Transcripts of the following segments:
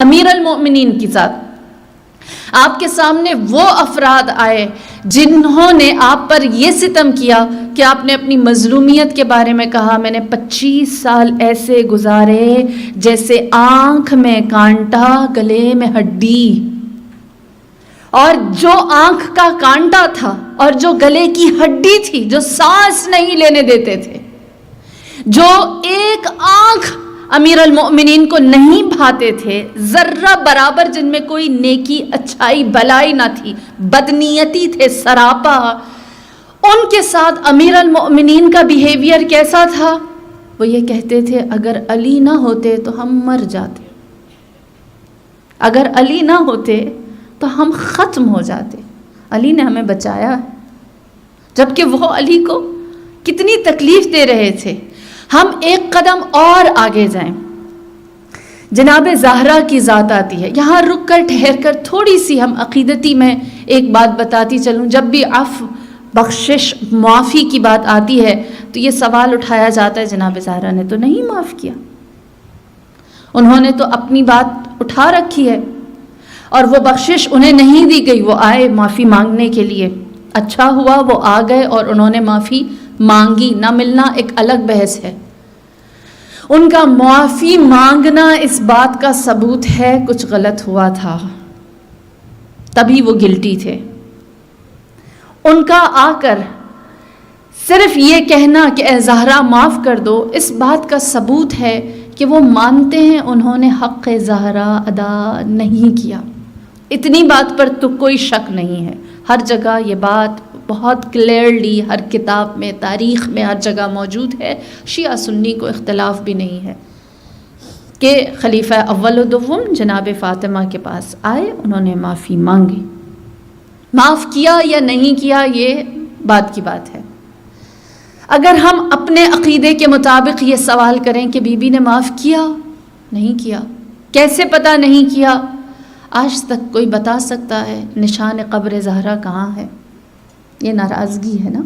امیر المؤمنین کی ذات، آپ کے سامنے وہ افراد آئے جنہوں نے آپ پر یہ ستم کیا کہ آپ نے اپنی مظلومیت کے بارے میں کہا میں نے 25 سال ایسے گزارے جیسے آنکھ میں کانٹا گلے میں ہڈی، اور جو آنکھ کا کانٹا تھا اور جو گلے کی ہڈی تھی، جو سانس نہیں لینے دیتے تھے، جو ایک آنکھ امیر المؤمنین کو نہیں بھاتے تھے، ذرہ برابر جن میں کوئی نیکی اچھائی بلائی نہ تھی، بدنیتی تھے سراپا، ان کے ساتھ امیر المؤمنین کا بیہیویئر کیسا تھا؟ وہ یہ کہتے تھے اگر علی نہ ہوتے تو ہم مر جاتے، اگر علی نہ ہوتے تو ہم ختم ہو جاتے، علی نے ہمیں بچایا ہے، جبکہ وہ علی کو کتنی تکلیف دے رہے تھے۔ ہم ایک قدم اور آگے جائیں، جناب زہرا کی ذات آتی ہے۔ یہاں رک کر ٹھہر کر تھوڑی سی ہم عقیدتی میں ایک بات بتاتی چلوں۔ جب بھی عفو، بخشش، معافی کی بات آتی ہے تو یہ سوال اٹھایا جاتا ہے جناب زہرا نے تو نہیں معاف کیا، انہوں نے تو اپنی بات اٹھا رکھی ہے اور وہ بخشش انہیں نہیں دی گئی، وہ آئے معافی مانگنے کے لیے، اچھا ہوا وہ آ گئے اور انہوں نے معافی مانگی، نہ ملنا ایک الگ بحث ہے۔ ان کا معافی مانگنا اس بات کا ثبوت ہے کچھ غلط ہوا تھا، تبھی وہ گلٹی تھے۔ ان کا آ کر صرف یہ کہنا کہ اے زہرا معاف کر دو، اس بات کا ثبوت ہے کہ وہ مانتے ہیں انہوں نے حق زہرا ادا نہیں کیا۔ اتنی بات پر تو کوئی شک نہیں ہے، ہر جگہ یہ بات بہت کلیئرلی ہر کتاب میں، تاریخ میں ہر جگہ موجود ہے، شیعہ سنی کو اختلاف بھی نہیں ہے کہ خلیفہ اول و دوم جناب فاطمہ کے پاس آئے، انہوں نے معافی مانگی، معاف کیا یا نہیں کیا یہ بات کی بات ہے۔ اگر ہم اپنے عقیدے کے مطابق یہ سوال کریں کہ بی بی نے معاف کیا نہیں کیا، کیسے پتہ نہیں کیا، آج تک کوئی بتا سکتا ہے نشان قبر زہرا کہاں ہے؟ یہ ناراضگی ہے نا،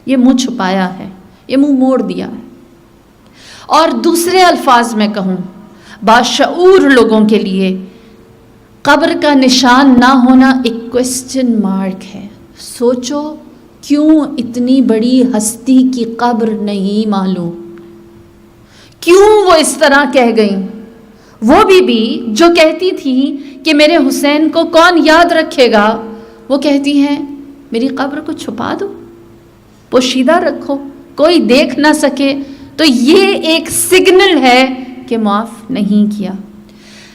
یہ منہ چھپایا ہے، یہ منہ موڑ دیا ہے۔ اور دوسرے الفاظ میں کہوں، باشعور لوگوں کے لیے قبر کا نشان نہ ہونا ایک کوسچن مارک ہے۔ سوچو کیوں اتنی بڑی ہستی کی قبر نہیں معلوم، کیوں وہ اس طرح کہہ گئیں؟ وہ بی جو کہتی تھی کہ میرے حسین کو کون یاد رکھے گا، وہ کہتی ہیں میری قبر کو چھپا دو، پوشیدہ رکھو، کوئی دیکھ نہ سکے، تو یہ ایک سگنل ہے کہ معاف نہیں کیا۔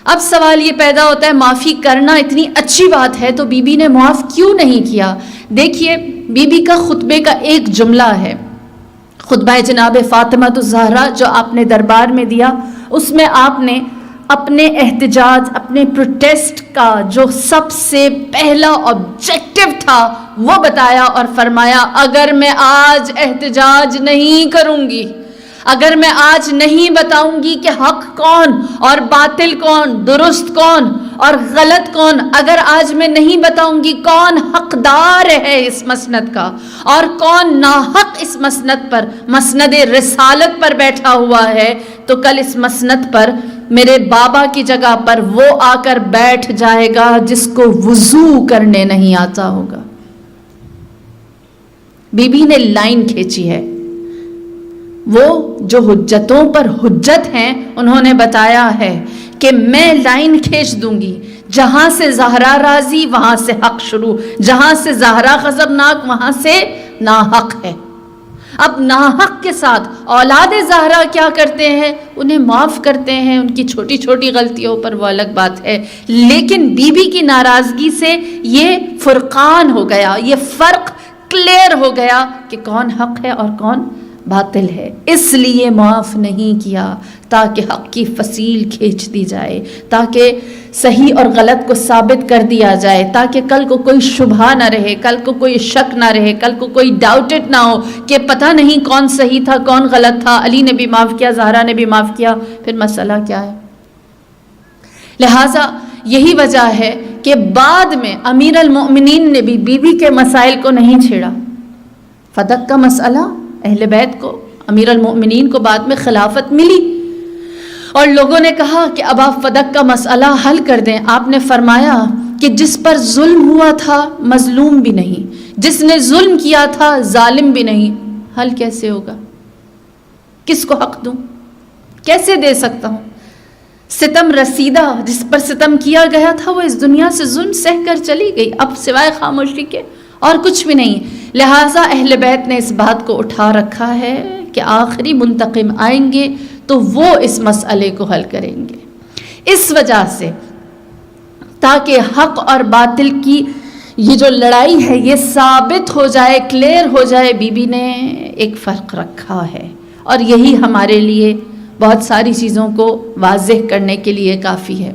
اب سوال یہ پیدا ہوتا ہے معافی کرنا اتنی اچھی بات ہے تو بی بی نے معاف کیوں نہیں کیا؟ دیکھیے بی بی کا خطبے کا ایک جملہ ہے، خطبہ جناب فاطمہ الزہرا جو آپ نے دربار میں دیا، اس میں آپ نے اپنے احتجاج، اپنے پروٹیسٹ کا جو سب سے پہلا آبجیکٹو تھا وہ بتایا اور فرمایا اگر میں آج احتجاج نہیں کروں گی، اگر میں آج نہیں بتاؤں گی کہ حق کون اور باطل کون، درست کون اور غلط کون، اگر آج میں نہیں بتاؤں گی کون حقدار ہے اس مسند کا اور کون ناحق اس مسند پر، مسند رسالت پر بیٹھا ہوا ہے، تو کل اس مسند پر میرے بابا کی جگہ پر وہ آ کر بیٹھ جائے گا جس کو وضو کرنے نہیں آتا ہوگا۔ بی بی نے لائن کھینچی ہے، وہ جو حجتوں پر حجت ہیں انہوں نے بتایا ہے کہ میں لائن کھینچ دوں گی، جہاں سے زہرا راضی وہاں سے حق شروع، جہاں سے زہرا غضبناک وہاں سے ناحق ہے۔ اب ناحق کے ساتھ اولاد زہرا کیا کرتے ہیں؟ انہیں معاف کرتے ہیں ان کی چھوٹی چھوٹی غلطیوں پر، وہ الگ بات ہے، لیکن بی بی کی ناراضگی سے یہ فرقان ہو گیا، یہ فرق کلیئر ہو گیا کہ کون حق ہے اور کون باطل ہے، اس لیے معاف نہیں کیا تاکہ حق کی فصیل کھینچ دی جائے، تاکہ صحیح اور غلط کو ثابت کر دیا جائے، تاکہ کل کو کوئی شبہ نہ رہے، کل کو کوئی شک نہ رہے، کل کو کوئی ڈاؤٹڈ نہ ہو کہ پتہ نہیں کون صحیح تھا کون غلط تھا، علی نے بھی معاف کیا، زہرا نے بھی معاف کیا، پھر مسئلہ کیا ہے؟ لہٰذا یہی وجہ ہے کہ بعد میں امیر المؤمنین نے بھی بی بی کے مسائل کو نہیں چھیڑا۔ فدق کا مسئلہ اہل بیت کو، امیر المؤمنین کو بعد میں خلافت ملی اور لوگوں نے کہا کہ اب آپ فدق کا مسئلہ حل کر دیں. آپ نے فرمایا کہ جس پر ظلم ہوا تھا مظلوم بھی نہیں, جس نے ظلم کیا تھا ظالم بھی نہیں. حل کیسے ہوگا؟ کس کو حق دوں؟ کیسے دے سکتا ہوں؟ ستم رسیدہ, جس پر ستم کیا گیا تھا وہ اس دنیا سے ظلم سہ کر چلی گئی, اب سوائے خاموشی کے اور کچھ بھی نہیں. لہٰذا اہل بیت نے اس بات کو اٹھا رکھا ہے کہ آخری منتقم آئیں گے تو وہ اس مسئلے کو حل کریں گے. اس وجہ سے تاکہ حق اور باطل کی یہ جو لڑائی ہے یہ ثابت ہو جائے, کلیئر ہو جائے, بی بی نے ایک فرق رکھا ہے, اور یہی ہمارے لیے بہت ساری چیزوں کو واضح کرنے کے لیے کافی ہے.